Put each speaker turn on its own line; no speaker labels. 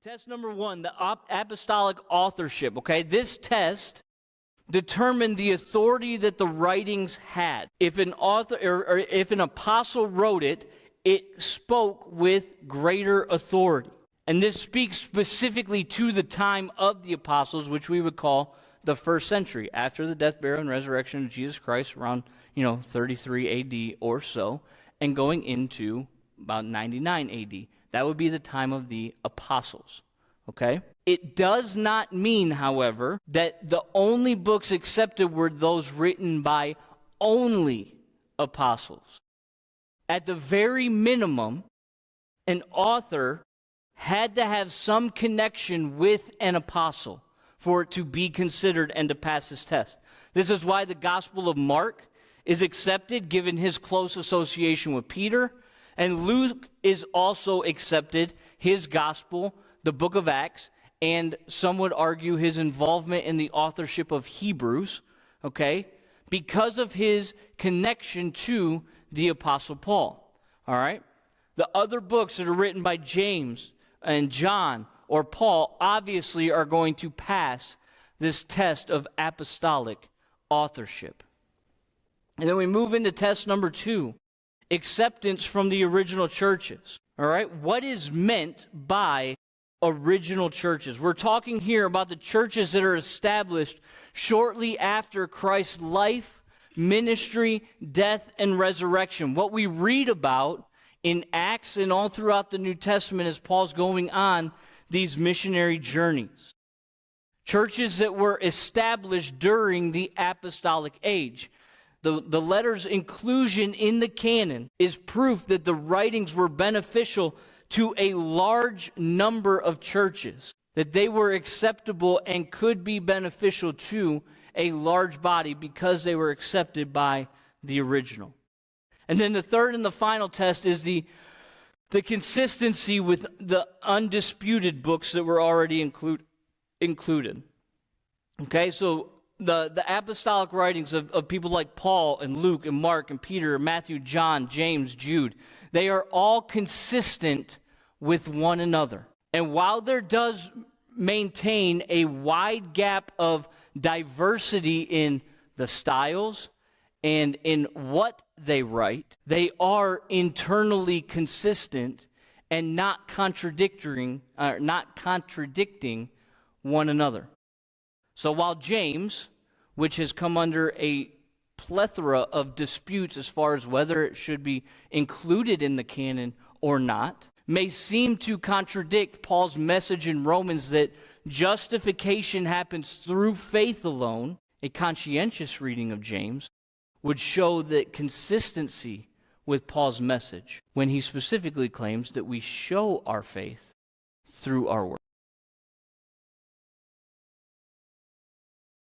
Test number one, the apostolic authorship, okay? This test determined the authority that the writings had. If an author or if an apostle wrote it, it spoke with greater authority. And this speaks specifically to the time of the apostles, which we would call the first century, after the death, burial, and resurrection of Jesus Christ, around 33 AD or so, and going into about 99 AD. That would be the time of the apostles, okay? It does not mean, however, that the only books accepted were those written by only apostles. At the very minimum, an author had to have some connection with an apostle for it to be considered and to pass this test. This is why the Gospel of Mark is accepted, given his close association with Peter, and Luke is also accepted, his gospel, the book of Acts, and some would argue his involvement in the authorship of Hebrews, okay, because of his connection to the Apostle Paul, all right? The other books that are written by James and John or Paul obviously are going to pass this test of apostolic authorship. And then we move into test number two, acceptance from the original churches. All right, what is meant by original churches? We're talking here about the churches that are established shortly after Christ's life, ministry, death, and resurrection. What we read about in Acts and all throughout the New Testament as Paul's going on these missionary journeys. Churches that were established during the apostolic age. The letter's inclusion in the canon is proof that the writings were beneficial to a large number of churches, that they were acceptable and could be beneficial to a large body because they were accepted by the original. And then the third and the final test is the consistency with the undisputed books that were already included. Okay, so the apostolic writings of people like Paul and Luke and Mark and Peter, Matthew, John, James, Jude, they are all consistent with one another. And while there does maintain a wide gap of diversity in the styles and in what they write, they are internally consistent and not contradicting one another. So while James, which has come under a plethora of disputes as far as whether it should be included in the canon or not, may seem to contradict Paul's message in Romans that justification happens through faith alone, a conscientious reading of James would show that consistency with Paul's message when he specifically claims that we show our faith through our works.